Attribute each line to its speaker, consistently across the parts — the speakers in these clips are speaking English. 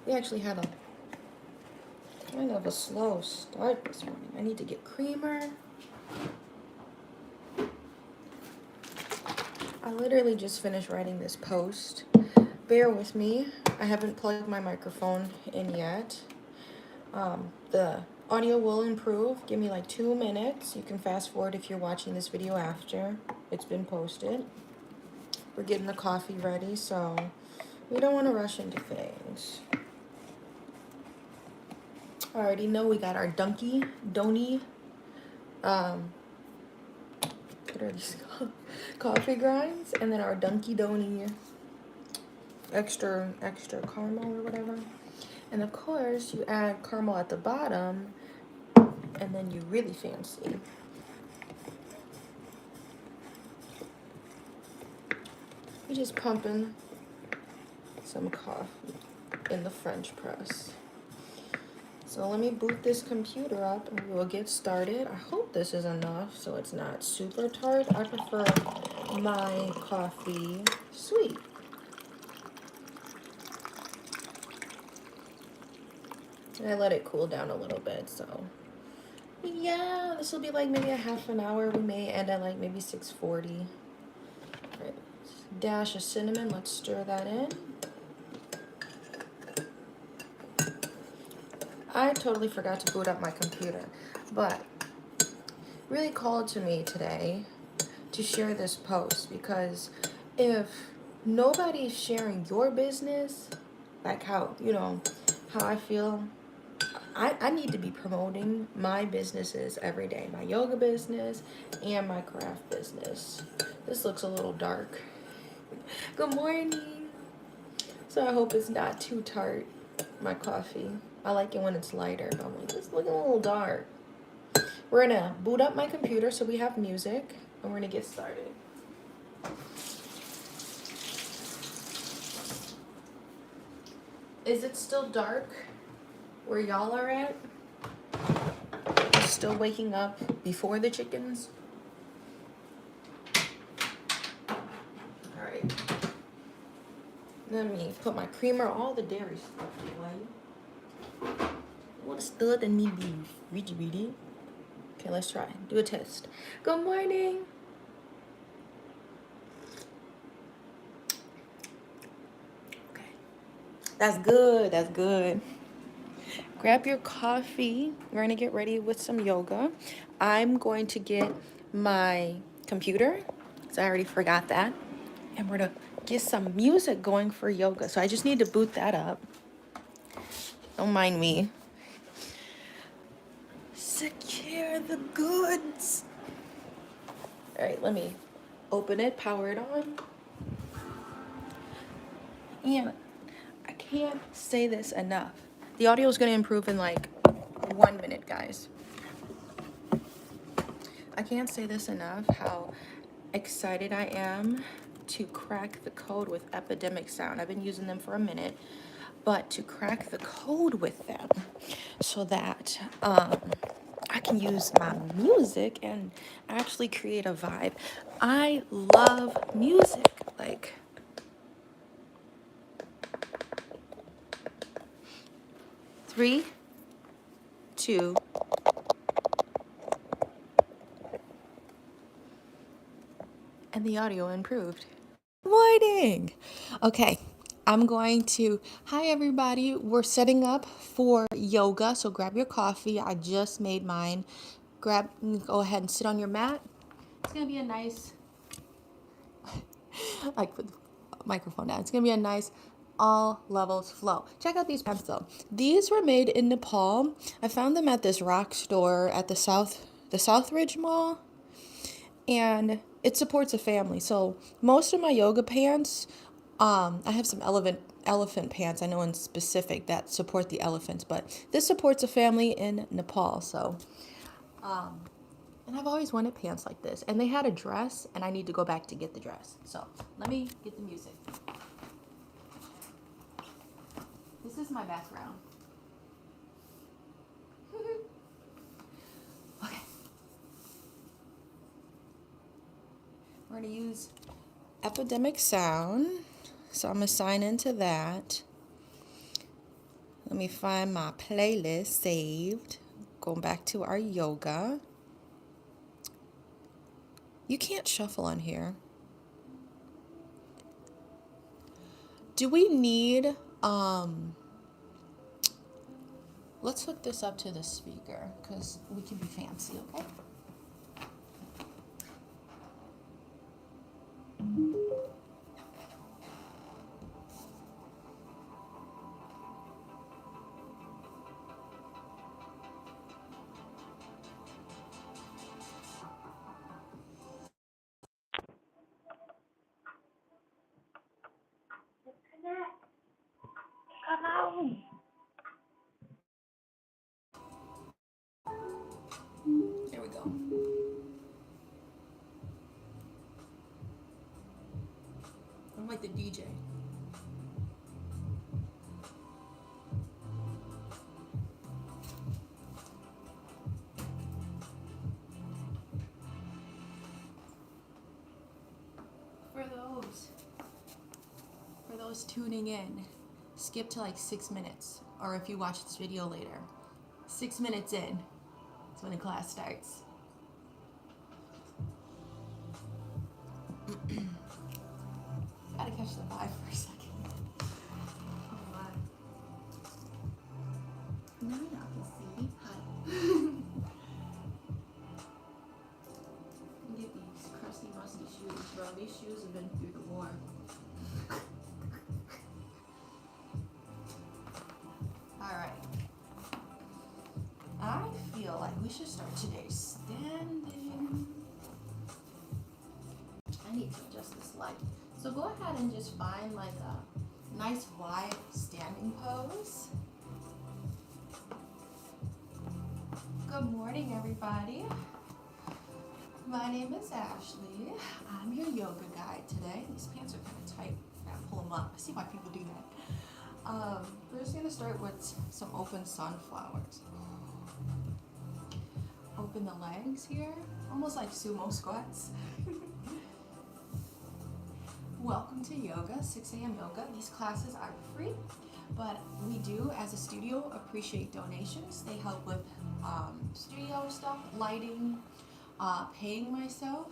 Speaker 1: We actually had a kind of a slow start this morning. I need to get creamer. I literally just finished writing this post. Bear with me. I haven't plugged my microphone in yet. The audio will improve. Give me like 2 minutes. You can fast forward if you're watching this video after it's been posted. We're getting the coffee ready, so we don't want to rush into things. I already know we got our Dunky Donny, what are these called? Coffee grinds, and then our Dunky Donny extra caramel or whatever. And of course, you add caramel at the bottom, and then you really fancy. You're just pumping some coffee in the French press. So let me boot this computer up and we'll get started. I hope this is enough so it's not super tart. I prefer my coffee sweet. And I let it cool down a little bit, so yeah, this will be like maybe a half an hour. We may end at like maybe 6:40. Right. Dash of cinnamon, let's stir that in. I totally forgot to boot up my computer, but really called to me today to share this post, because if nobody's sharing your business, like how, how I feel, I need to be promoting my businesses every day, my yoga business and my craft business. This looks a little dark. Good morning. So I hope it's not too tart, my coffee. I like it when it's lighter, but I'm like, it's looking a little dark. We're gonna boot up my computer so we have music, and we're gonna get started. Is it still dark where y'all are at? Still waking up before the chickens? Alright. Let me put my creamer, all the dairy stuff away. What's good in me beef? Reedy. Okay, let's try. Do a test. Good morning. Okay. That's good. That's good. Grab your coffee. We're going to get ready with some yoga. I'm going to get my computer, because I already forgot that. And we're going to get some music going for yoga. So I just need to boot that up. Don't mind me. Secure the goods. All right, let me open it, power it on. And I can't say this enough. The audio is going to improve in like 1 minute, guys. I can't say this enough, how excited I am to crack the code with Epidemic Sound. I've been using them for a minute, but to crack the code with them so that I can use my music and actually create a vibe. I love music. Like, three, two, and the audio improved. Morning. Okay, I'm going to, hi everybody. We're setting up for yoga, so grab your coffee. I just made mine. Go ahead and sit on your mat. It's gonna be a nice, like put the microphone down. It's gonna be a nice all levels flow. Check out these pants though. These were made in Nepal. I found them at this rock store at the Southridge Mall, and it supports a family. So most of my yoga pants, I have some elephant pants, I know in specific, that support the elephants, but this supports a family in Nepal. So, and I've always wanted pants like this, and they had a dress, and I need to go back to get the dress. So let me get the music. This is my background. Okay. We're gonna use Epidemic Sound. So I'm gonna sign into that. Let me find my playlist saved. Going back to our yoga. You can't shuffle on here. Do we need, let's hook this up to the speaker because we can be fancy, okay?
Speaker 2: Come on.
Speaker 1: There we go. I'm like the DJ. For those tuning in, skip to like 6 minutes, or if you watch this video later, 6 minutes in, that's when the class starts. Gotta catch the vibe for a second. Oh my. Now y'all can see. Hi. Get these crusty, musty shoes, bro. These shoes have been through the war. Alright. I feel like we should start today standing. I need to adjust this light. So go ahead and just find like a nice wide standing pose. Good morning, everybody. My name is Ashley. I'm your yoga guide today. These pants are kind of tight. I gotta pull them up. I see why people do that. We're just gonna start with some open sunflowers. Open the legs here, almost like sumo squats. Welcome to yoga, 6 a.m. yoga. These classes are free, but we do, as a studio, appreciate donations. They help with studio stuff, lighting, paying myself,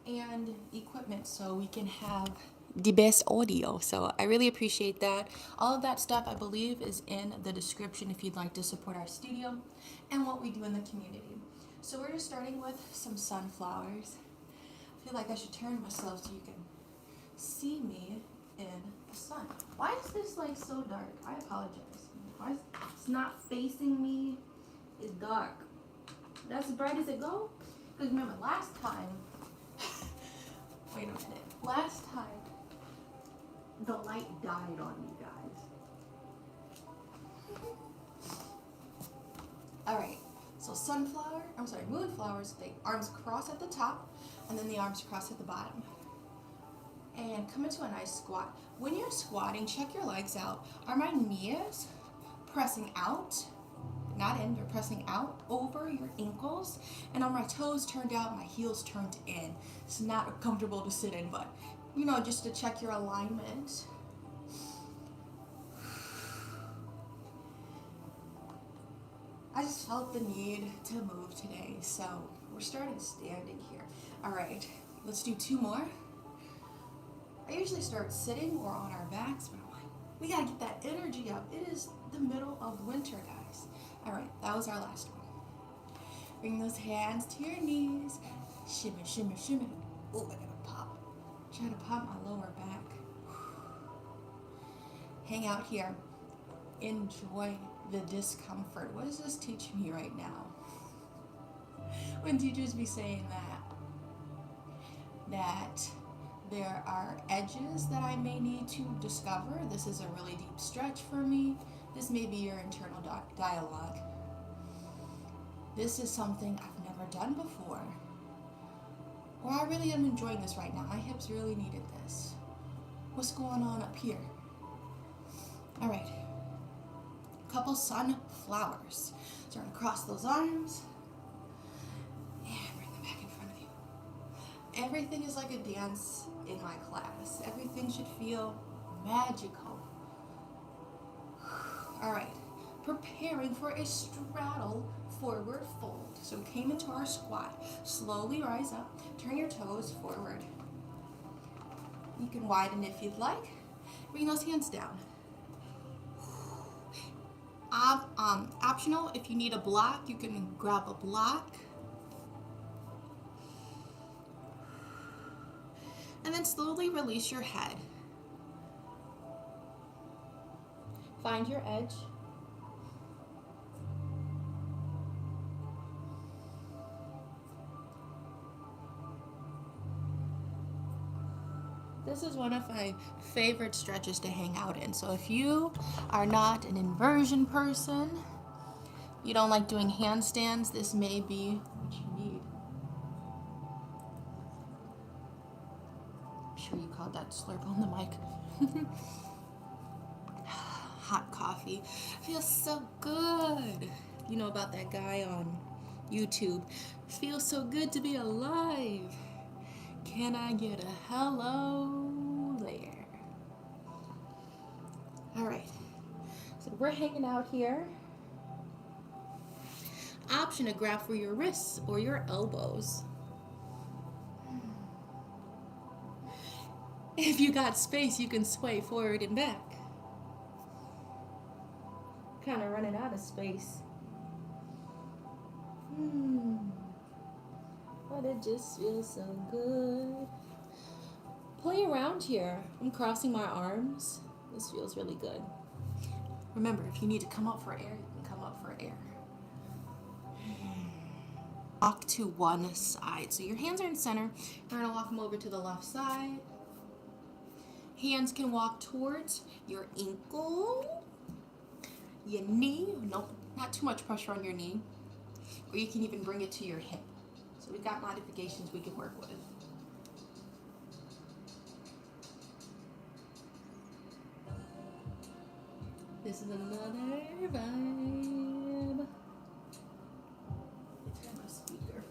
Speaker 1: and equipment so we can have the best audio. So I really appreciate that. All of that stuff, I believe, is in the description if you'd like to support our studio and what we do in the community. So we're just starting with some sunflowers. I feel like I should turn myself so you can see me in the sun. Why is this like so dark? I apologize. Why is it's not facing me? It's dark. That's as bright as it go? Because remember last time, wait a minute. Last time, the light died on you guys. All right, so moonflowers, the arms cross at the top and then the arms cross at the bottom. And come into a nice squat. When you're squatting, check your legs out. Are my knees pressing out? Not in, they're pressing out over your ankles. And are my toes turned out, my heels turned in? It's not comfortable to sit in, but you know, just to check your alignment. I just felt the need to move today, so we're starting standing here. All right, let's do 2 more. I usually start sitting or on our backs, but I'm like, we gotta get that energy up. It is the middle of winter, guys. All right, that was our last one. Bring those hands to your knees. Shimmy, shimmy, shimmy. Oh, I gotta pop. Try to pop my lower back. Hang out here. Enjoy the discomfort. What is this teaching me right now? When teachers be saying that there are edges that I may need to discover. This is a really deep stretch for me. This may be your internal dialogue. This is something I've never done before. Or I really am enjoying this right now. My hips really needed this. What's going on up here? All right. Couple sunflowers. So we're gonna cross those arms and bring them back in front of you. Everything is like a dance in my class. Everything should feel magical. preparing for a straddle forward fold. So we came into our squat. Slowly rise up, turn your toes forward. You can widen if you'd like. Bring those hands down. Optional, if you need a block, you can grab a block. And then slowly release your head. Find your edge. This is one of my favorite stretches to hang out in. So if you are not an inversion person, you don't like doing handstands, this may be what you need. I'm sure you called that slurp on the mic. Hot coffee feels so good. You know about that guy on YouTube. Feels so good to be alive. Can I get a hello there? All right, so we're hanging out here. Option to grab for your wrists or your elbows. If you got space, you can sway forward and back. Kind of running out of space. But it just feels so good. Play around here. I'm crossing my arms. This feels really good. Remember, if you need to come up for air, you can come up for air. Walk to one side. So your hands are in center. You're gonna walk them over to the left side. Hands can walk towards your ankle, your knee. Nope, not too much pressure on your knee. Or you can even bring it to your hip. So we've got modifications we can work with. This is another vibe. Let me turn my speaker.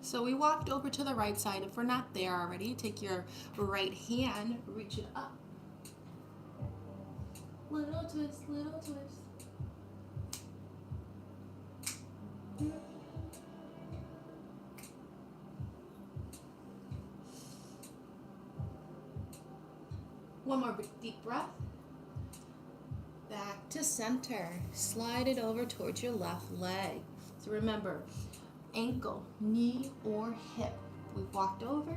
Speaker 1: So we walked over to the right side. If we're not there already, take your right hand, reach it up. Little twist, little twist. One more deep breath. Back to center. Slide it over towards your left leg. So remember, ankle, knee, or hip. We've walked over.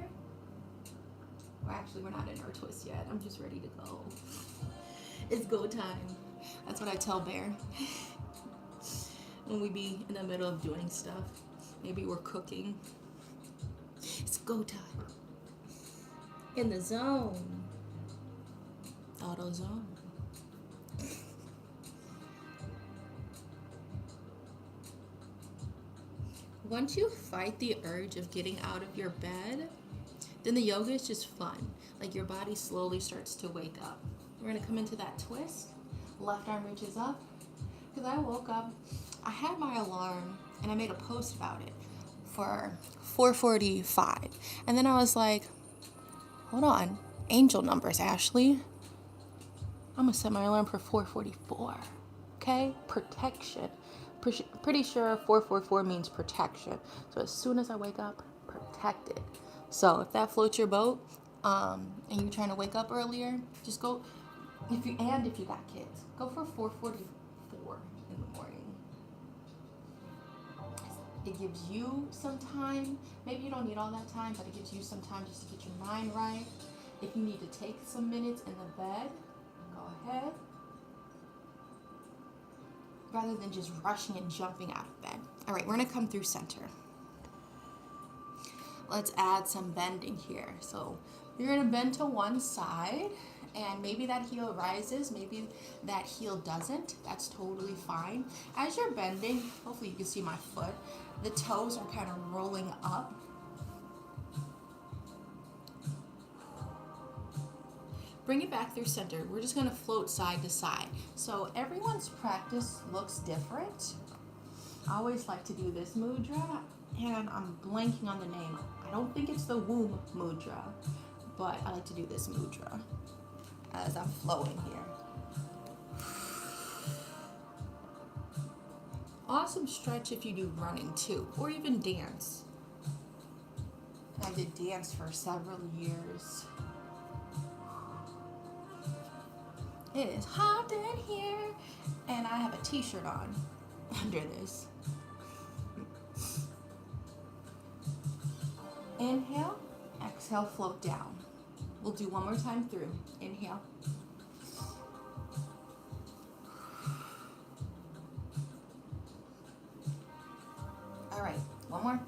Speaker 1: Well, actually, we're not in our twist yet. I'm just ready to go. It's go time. That's what I tell Bear. When we be in the middle of doing stuff. Maybe we're cooking. It's go time. In the zone. Auto zone. Once you fight the urge of getting out of your bed, then the yoga is just fun. Like your body slowly starts to wake up. We're gonna come into that twist. Left arm reaches up. Because I woke up, I had my alarm and I made a post about it for 4:45. And then I was like, hold on, angel numbers, Ashlee. I'm gonna set my alarm for 4:44. Okay? Protection. Pretty sure 444 means protection. So as soon as I wake up, protected. So if that floats your boat, and you're trying to wake up earlier, just go. If you got kids, go for 4:44 in the morning. It gives you some time. Maybe you don't need all that time, but it gives you some time just to get your mind right. If you need to take some minutes in the bed, go ahead. Rather than just rushing and jumping out of bed. All right, we're gonna come through center. Let's add some bending here. So you're gonna bend to one side, and maybe that heel rises, maybe that heel doesn't. That's totally fine. As you're bending, hopefully you can see my foot, the toes are kind of rolling up. Bring it back through center. We're just gonna float side to side. So everyone's practice looks different. I always like to do this mudra, and I'm blanking on the name. I don't think it's the womb mudra, but I like to do this mudra as I'm flowing here. Awesome stretch if you do running too, or even dance. I did dance for several years. It is hot in here, and I have a t-shirt on under this. Inhale, exhale, float down. We'll do one more time through. Inhale. All right, one more.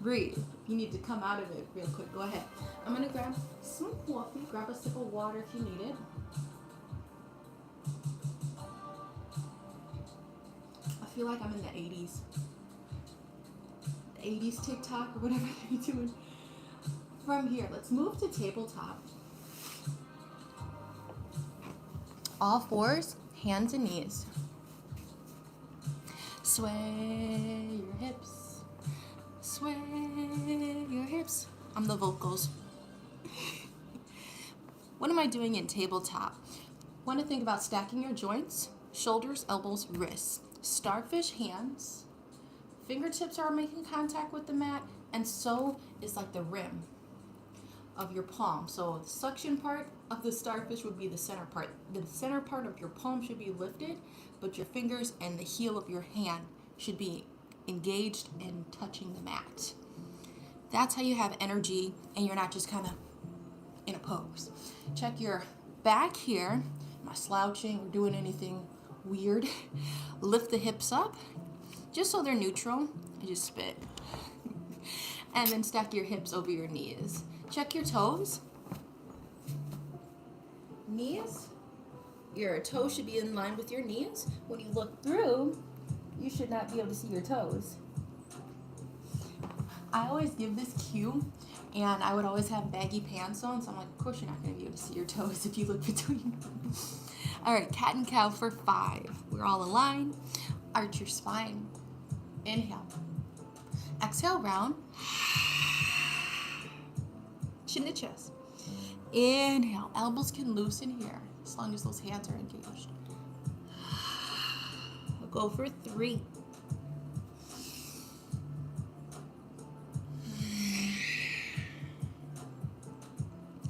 Speaker 1: Breathe. If you need to come out of it real quick, go ahead. I'm gonna grab some coffee, grab a sip of water if you need it. I feel like I'm in the 80s. The 80s TikTok or whatever you're doing. From here, let's move to tabletop. All fours, hands and knees. Sway your hips. Sway your hips. I'm the vocals. What am I doing in tabletop? Want to think about stacking your joints, shoulders, elbows, wrists. Starfish hands. Fingertips are making contact with the mat, and so is like the rim of your palm. So the suction part of the starfish would be the center part. The center part of your palm should be lifted, but your fingers and the heel of your hand should be engaged and touching the mat. That's how you have energy and you're not just kind of in a pose. Check your back here. Am I slouching or doing anything weird? Lift the hips up just so they're neutral. I just spit. And then stack your hips over your knees. Check your toes. Knees. Your toes should be in line with your knees. When you look through, you should not be able to see your toes. I always give this cue, and I would always have baggy pants on, so I'm like, of course you're not going to be able to see your toes if you look between them. All right, cat and cow for 5. We're all aligned. Arch your spine. Inhale. Exhale, round. Chin to chest. Inhale. Elbows can loosen here as long as those hands are engaged. We'll go for 3.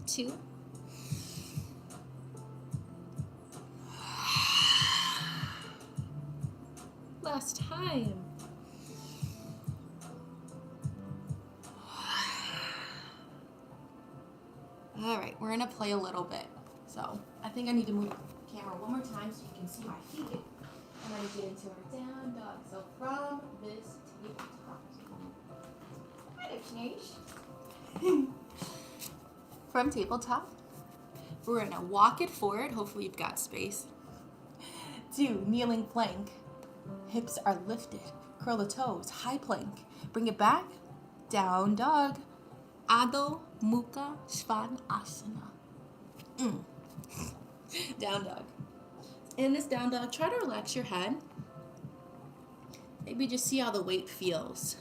Speaker 1: 2. Last time. All right, we're gonna play a little bit. So I think I need to move the camera one more time so you can see my feet. I'm gonna get into our down dog. So from this tabletop, might have changed. From tabletop, we're gonna walk it forward. Hopefully you've got space. 2, kneeling plank. Hips are lifted. Curl the toes. High plank. Bring it back. Down dog. Adho Mukha Svanasana. Down dog. In this down dog, try to relax your head. Maybe just see how the weight feels.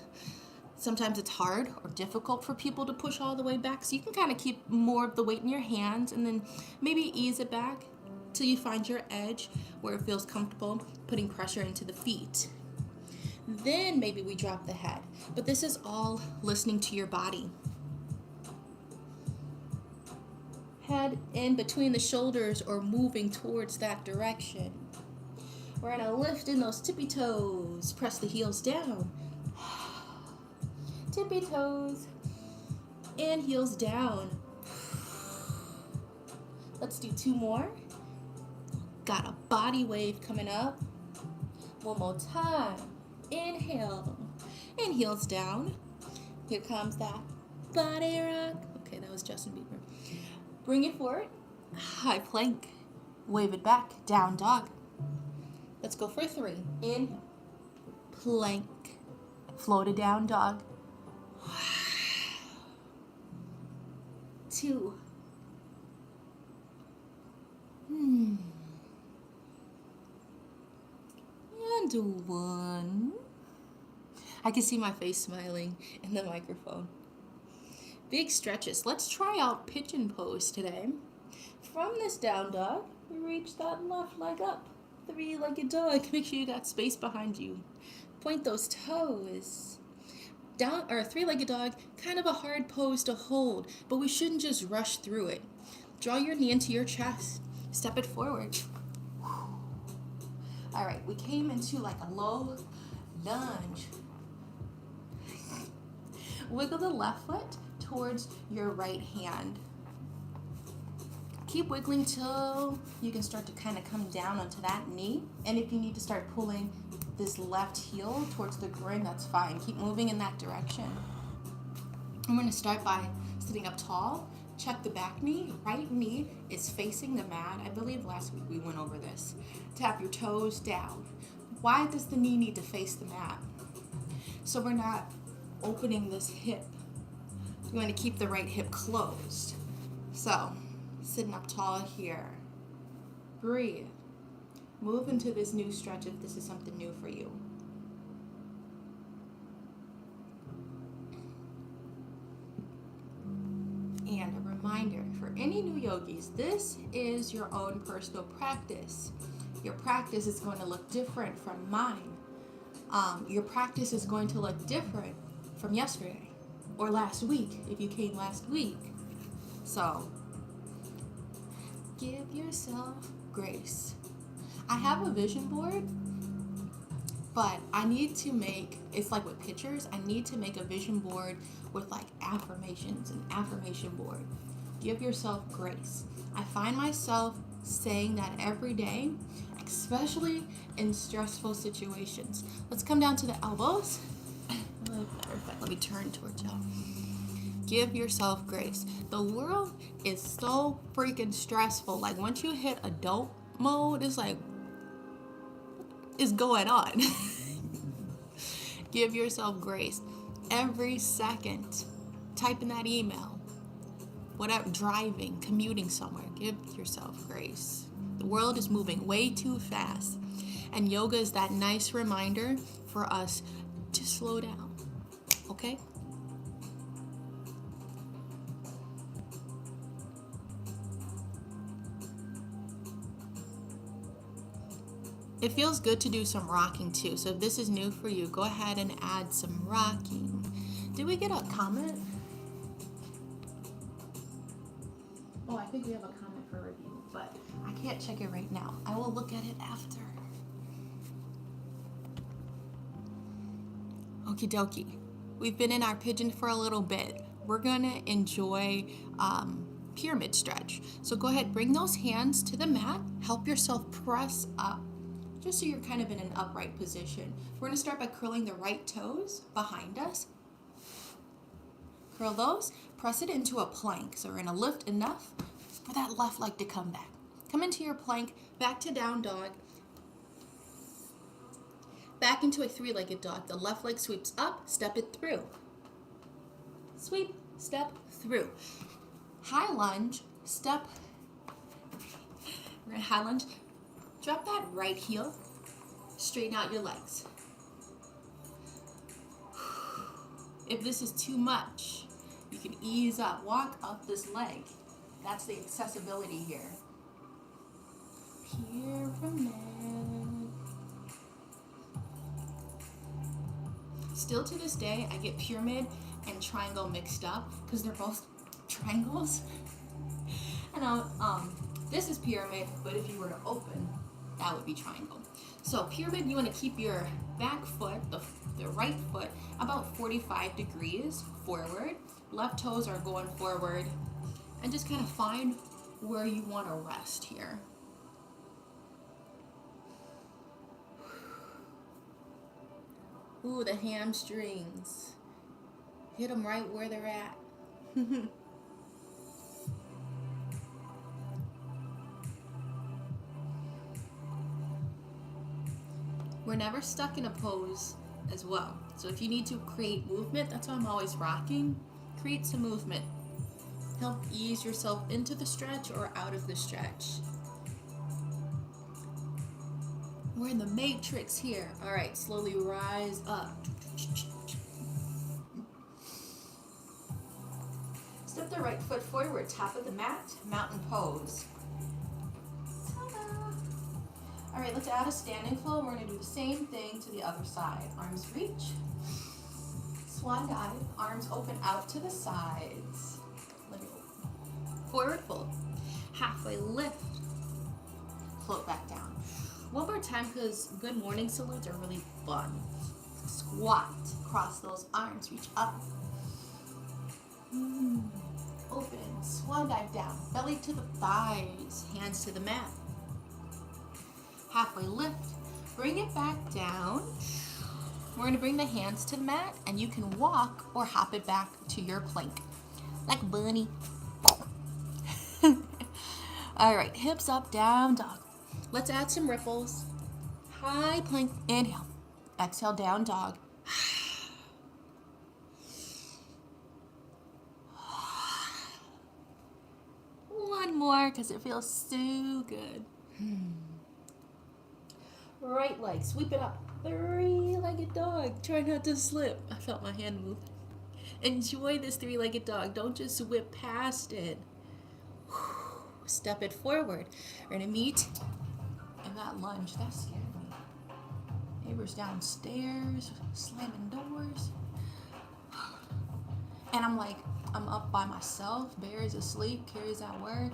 Speaker 1: Sometimes it's hard or difficult for people to push all the way back, so you can kind of keep more of the weight in your hands and then maybe ease it back till you find your edge where it feels comfortable, putting pressure into the feet. Then maybe we drop the head. But this is all listening to your body. Head in between the shoulders or moving towards that direction. We're gonna lift in those tippy toes. Press the heels down. Tippy toes. And heels down. Let's do 2 more. Got a body wave coming up. One more time. Inhale. And heels down. Here comes that body rock. Okay, that was Justin Bieber. Bring it forward. High plank. Wave it back. Down dog. Let's go for 3. Inhale. Plank. Floated down dog. 2. And 1. I can see my face smiling in the microphone. Big stretches. Let's try out pigeon pose today.
Speaker 2: From this down dog, we reach that left leg up. Three-legged dog. Make sure you got space behind you. Point those toes. Down or three-legged dog, kind of a hard pose to hold, but we shouldn't just rush through it. Draw your knee into your chest. Step it forward. All right, we came into like a low lunge. Wiggle the left foot towards your right hand. Keep wiggling till you can start to kind of come down onto that knee. And if you need to start pulling this left heel towards the groin, that's fine. Keep moving in that direction. I'm going to start by sitting up tall. Check the back knee. Right knee is facing the mat. I believe last week we went over this. Tap your toes down. Why does the knee need to face the mat? So we're not opening this hip. You want to keep the right hip closed. So, sitting up tall here. Breathe. Move into this new stretch if this is something new for you. And a reminder for any new yogis, this is your own personal practice. Your practice is going to look different from mine. Your practice is going to look different from yesterday or last week if you came last week. So, give yourself grace. I have a vision board, but I need to make, it's like with pictures, I need to make a vision board with like affirmations, an affirmation board. Give yourself grace. I find myself saying that every day, especially in stressful situations. Let's come down to the elbows. Let me turn towards y'all. Give yourself grace. The world is so freaking stressful. Like once you hit adult mode, it's like, what is going on? Give yourself grace. Every second, type in that email, whatever, driving, commuting somewhere, give yourself grace. The world is moving way too fast. And yoga is that nice reminder for us to slow down. Okay? It feels good to do some rocking too. So if this is new for you, go ahead and add some rocking. Did we get a comment? Oh, I think we have a comment for review, but I can't check it right now. I will look at it after. Okie dokie. We've been in our pigeon for a little bit. We're gonna enjoy pyramid stretch. So go ahead, bring those hands to the mat. Help yourself press up, just so you're kind of in an upright position. We're gonna start by curling the right toes behind us. Curl those, press it into a plank. So we're gonna lift enough for that left leg to come back. Come into your plank, back to down dog, back into a three-legged dog. The left leg sweeps up, step it through. Sweep, step through. High lunge, step. We're gonna high lunge. Drop that right heel, straighten out your legs. If this is too much, you can ease up, walk up this leg. That's the accessibility here. Pyramid. Still to this day, I get pyramid and triangle mixed up because they're both triangles. And this is pyramid, but if you were to open, that would be triangle. So pyramid, you want to keep your back foot, the right foot, about 45 degrees forward. Left toes are going forward. And just kind of find where you want to rest here. Ooh, the hamstrings. Hit them right where they're at. We're never stuck in a pose as well. So if you need to create movement, that's why I'm always rocking. Create some movement. Help ease yourself into the stretch or out of the stretch. We're in the matrix here. All right, slowly rise up. Step Step the right foot forward, top of the mat, mountain pose. Ta-da! All right, let's add a standing flow. We're gonna do the same thing to the other side. Arms reach, swan dive, arms open out to the sides. Let me open. Forward fold, halfway lift, float back down. One more time, because good morning salutes are really fun. Squat, cross those arms, reach up. Open, swan dive down, belly to the thighs, hands to the mat. Halfway lift, bring it back down. We're gonna bring the hands to the mat, and you can walk or hop it back to your plank, like a bunny. All right, hips up, down dog. Let's add some ripples. High plank, inhale. Exhale, down dog. One more, because it feels so good. Right leg, sweep it up. Three-legged dog. Try not to slip. I felt my hand move. Enjoy this three-legged dog. Don't just whip past it. Step it forward. We're gonna meet in that lunge. That scared me. Neighbors downstairs, slamming doors. And I'm like, I'm up by myself. Bear is asleep. Carrie's at work.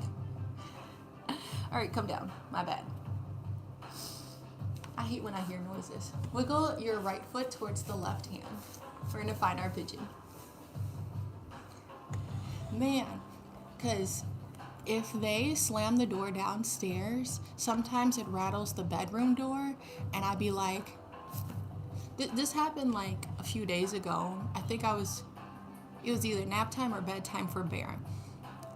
Speaker 2: All right, come down. My bad. I hate when I hear noises. Wiggle your right foot towards the left hand. We're gonna find our pigeon. Man, because if they slam the door downstairs, sometimes it rattles the bedroom door, and I'd be like, this happened like a few days ago. I think it was either nap time or bedtime for Bear.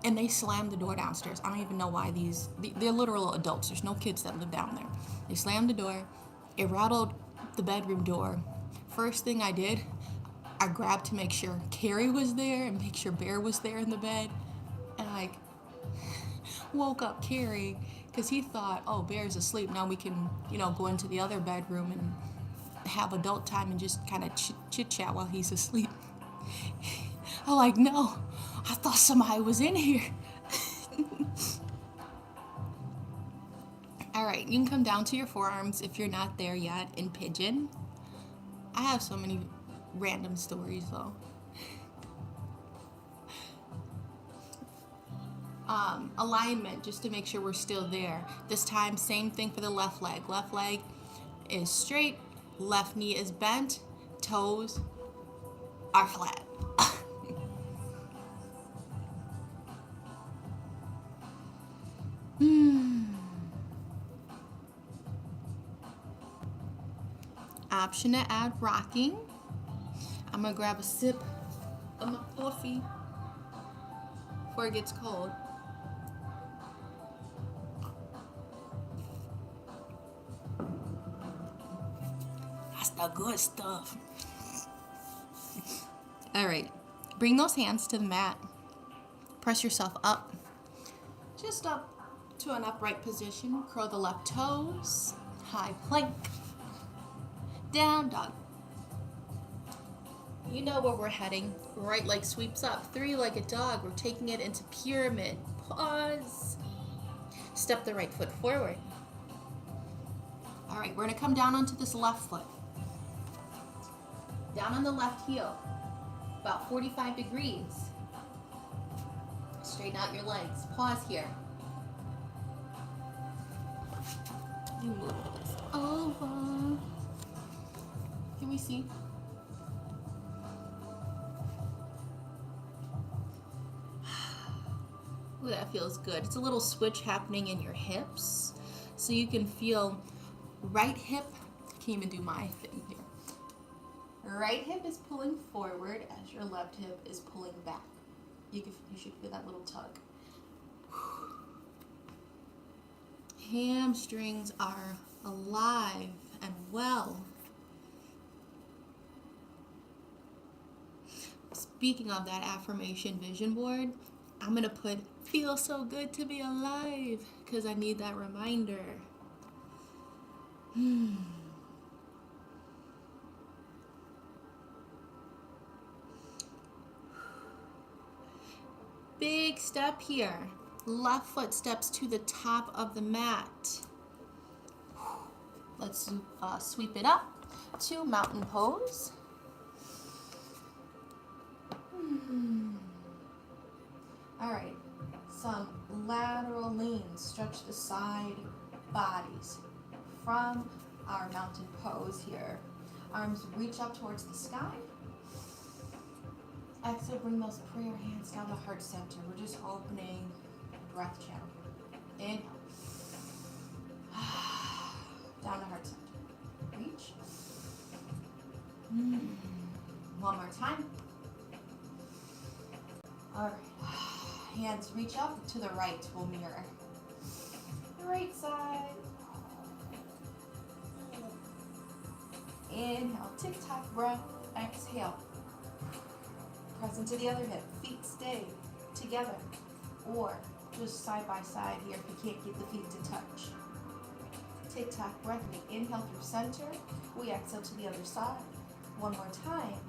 Speaker 2: And they slammed the door downstairs. I don't even know why they're literal adults. There's no kids that live down there. They slammed the door. It rattled the bedroom door. First thing I did, I grabbed to make sure Carrie was there and make sure Bear was there in the bed. And I woke up Carrie because he thought, oh, Bear's asleep. Now we can, go into the other bedroom and have adult time and just kind of chit-chat while he's asleep. I'm like, no, I thought somebody was in here. All right, you can come down to your forearms if you're not there yet in pigeon. I have so many random stories though. Alignment, just to make sure we're still there. This time, same thing for the left leg. Left leg is straight, left knee is bent, toes are flat. Option to add rocking. I'm gonna grab a sip of my coffee before it gets cold. That's the good stuff. All right, bring those hands to the mat. Press yourself up, just up to an upright position. Curl the left toes, high plank, down dog. You know where we're heading. Right leg sweeps up, three-legged dog. We're taking it into pyramid. Pause. Step the right foot forward. All right, we're gonna come down onto this left foot. Down on the left heel, about 45 degrees. Straighten out your legs. Pause here. You move this over. Can we see? Ooh, that feels good. It's a little switch happening in your hips. So you can feel right hip. I can't even do my thing here. Right hip is pulling forward as your left hip is pulling back. You should feel that little tug. Hamstrings are alive and well. Speaking of that affirmation vision board, I'm going to put "feels so good to be alive" because I need that reminder. Big step here. Left foot steps to the top of the mat. Let's sweep it up to mountain pose. All right, some lateral leans. Stretch the side bodies from our mountain pose here. Arms reach up towards the sky. Exhale, bring those prayer hands down to heart center. We're just opening breath channel. Inhale. Down to heart center. Reach. One more time. All right. Hands reach up to the right. We'll mirror. Right side. Inhale. Tick-tock breath. Exhale. Press into the other hip. Feet stay together. Or just side by side here if you can't get the feet to touch. Tick-tock breath. We inhale through center. We exhale to the other side. One more time.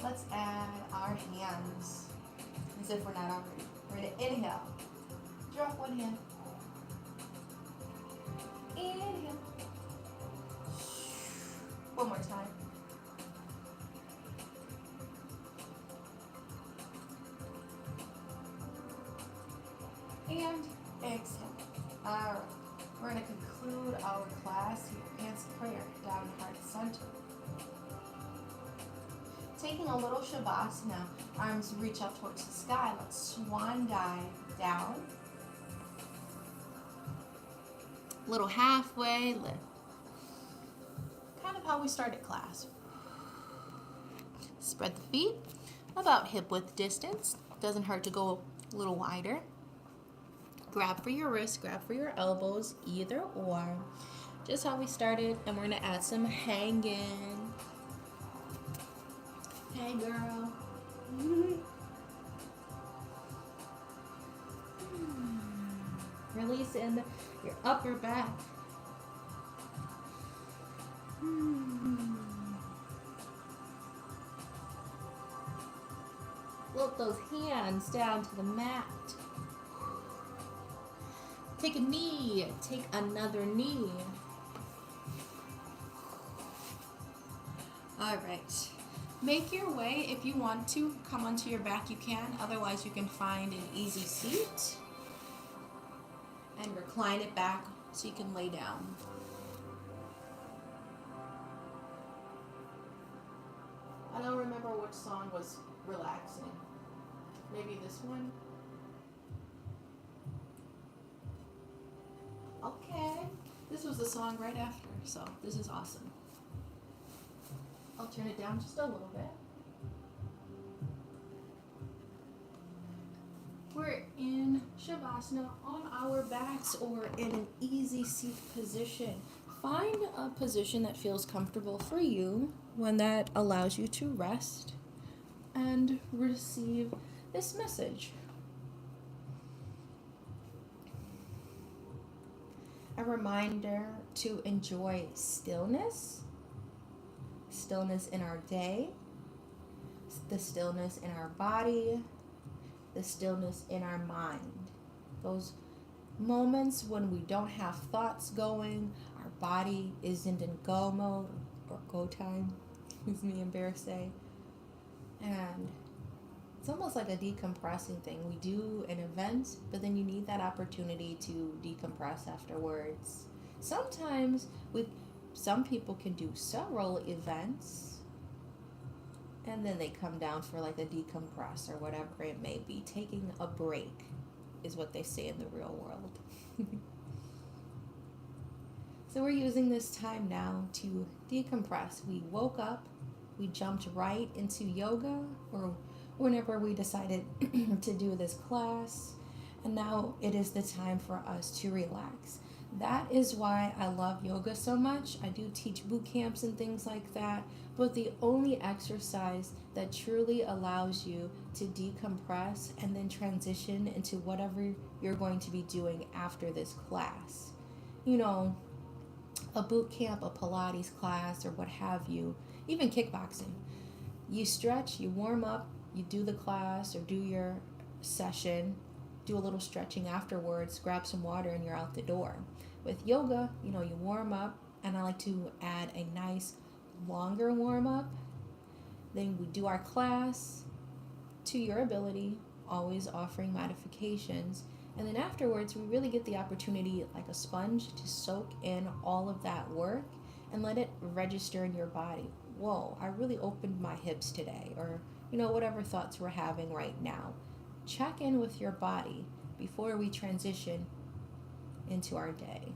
Speaker 2: Let's add our hands as if we're not already. We're going to inhale. Drop one hand. Inhale. One more time. And exhale. All right. We're going to conclude our class here. Hands prayer down heart center. Taking a little shavasana, arms reach up towards the sky. Let's swan dive down. Little halfway lift. Kind of how we started class. Spread the feet about hip width distance. Doesn't hurt to go a little wider. Grab for your wrists, grab for your elbows, either or. Just how we started, and we're gonna add some hanging. Hey girl. Release in your upper back. Float those hands down to the mat. Take a knee, take another knee. All right. Make your way, if you want to, come onto your back, you can. Otherwise, you can find an easy seat and recline it back so you can lay down. I don't remember which song was relaxing. Maybe this one? Okay. This was the song right after, so this is awesome. I'll turn it down just a little bit. We're in Shavasana on our backs or in an easy seat position. Find a position that feels comfortable for you, one that allows you to rest and receive this message. A reminder to enjoy stillness. Stillness in our day, the stillness in our body, the stillness in our mind. Those moments when we don't have thoughts going, our body isn't in go mode or go time, as me and Bear say. And it's almost like a decompressing thing. We do an event, but then you need that opportunity to decompress afterwards. Sometimes some people can do several events and then they come down for like a decompress or whatever it may be. Taking a break is what they say in the real world. So we're using this time now to decompress. We woke up, we jumped right into yoga or whenever we decided to do this class, and now it is the time for us to relax. That is why I love yoga so much. I do teach boot camps and things like that, but the only exercise that truly allows you to decompress and then transition into whatever you're going to be doing after this class. You know, a boot camp, a Pilates class, or what have you, even kickboxing.
Speaker 1: You stretch, you warm up, you do the class or do your session, do a little stretching afterwards, grab some water, and you're out the door. With yoga, you warm up, and I like to add a nice longer warm up. Then we do our class to your ability, always offering modifications. And then afterwards, we really get the opportunity, like a sponge, to soak in all of that work and let it register in your body. Whoa, I really opened my hips today, or whatever thoughts we're having right now. Check in with your body before we transition into our day.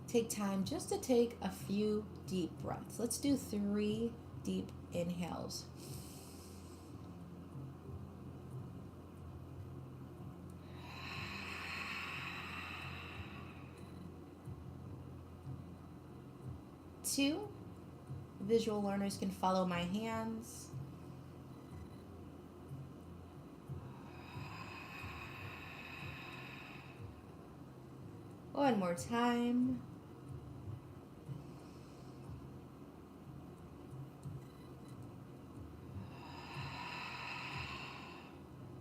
Speaker 1: Take time just to take a few deep breaths. Let's do 3 deep inhales. Two, visual learners can follow my hands. One more time.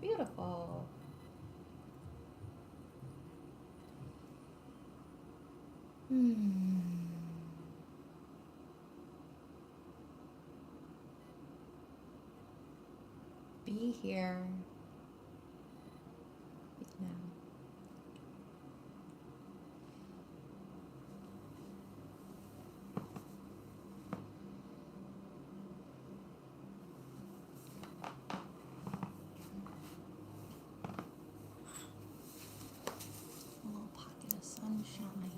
Speaker 1: Beautiful. Be here. Be now. A little pocket of sunshine.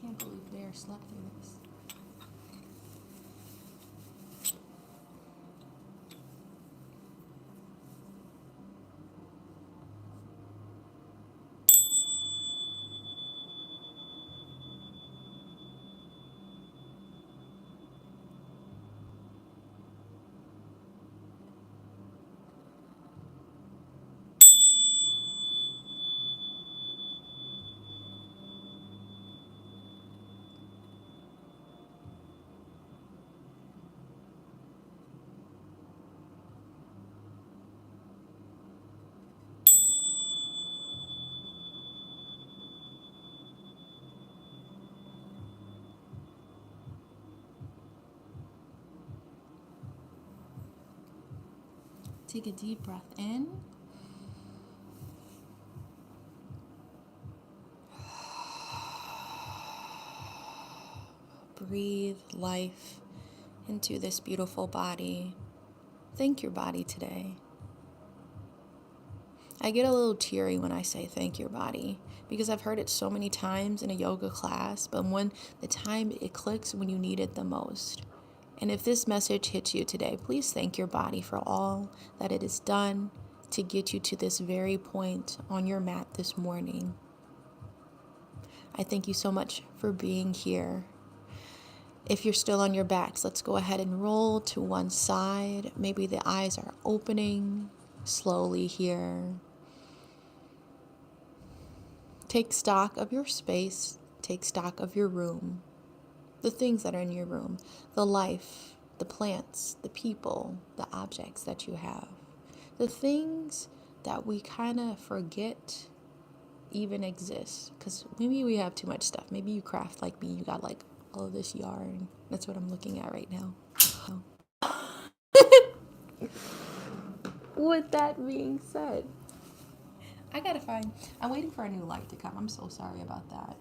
Speaker 1: Can't believe Bear slept through this. Take a deep breath in. Breathe life into this beautiful body. Thank your body today. I get a little teary when I say thank your body because I've heard it so many times in a yoga class, but when the time it clicks when you need it the most. And if this message hits you today, please thank your body for all that it has done to get you to this very point on your mat this morning. I thank you so much for being here. If you're still on your backs, let's go ahead and roll to one side. Maybe the eyes are opening slowly here. Take stock of your space. Take stock of your room. The things that are in your room. The life, the plants, the people, the objects that you have. The things that we kind of forget even exist. Because maybe we have too much stuff. Maybe you craft like me. You got like all of this yarn. That's what I'm looking at right now. With that being said, I'm waiting for a new light to come. I'm so sorry about that.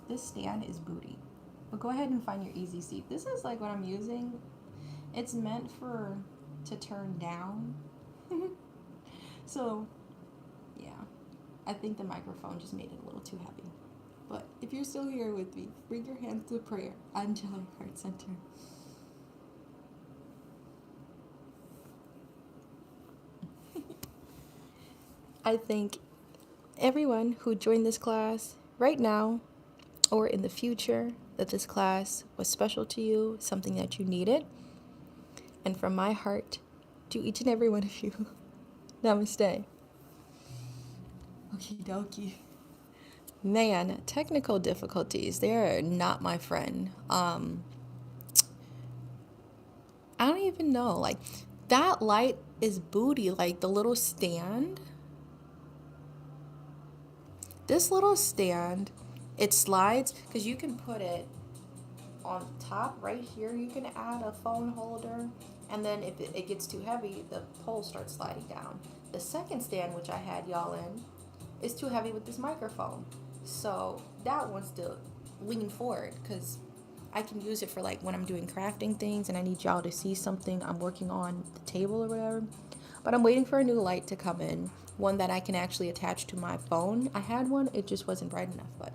Speaker 1: This stand is booty. But go ahead and find your easy seat. This is like what I'm using. It's meant to turn down. So, yeah. I think the microphone just made it a little too heavy. But if you're still here with me, bring your hands to prayer. Angelic Heart Center. I thank everyone who joined this class right now or in the future, that this class was special to you, something that you needed. And from my heart to each and every one of you, namaste. Okie dokie. Man, technical difficulties, they're not my friend. I don't even know. Like, that light is booty. Like, the little stand. This little stand, it slides because you can put it on top right here. You can add a phone holder. And then if it gets too heavy, the pole starts sliding down. The second stand, which I had y'all in, is too heavy with this microphone. So that one's to lean forward because I can use it for like when I'm doing crafting things and I need y'all to see something I'm working on the table or whatever. But I'm waiting for a new light to come in, one that I can actually attach to my phone. I had one, it just wasn't bright enough. But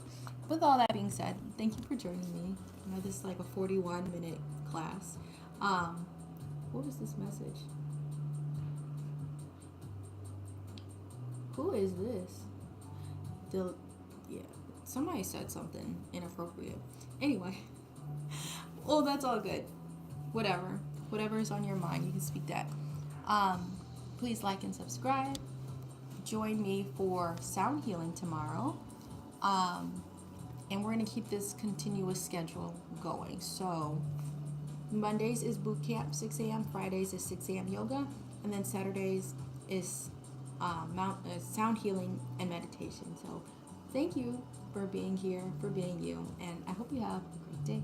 Speaker 1: with all that being said, thank you for joining me. I know this is like a 41-minute class. What was this message? Who is this? Yeah, somebody said something inappropriate. Anyway, well, that's all good. Whatever is on your mind, you can speak that. Please like and subscribe. Join me for sound healing tomorrow. And we're going to keep this continuous schedule going. So Mondays is boot camp, 6 a.m. Fridays is 6 a.m. yoga. And then Saturdays is sound healing and meditation. So thank you for being here, for being you. And I hope you have a great day.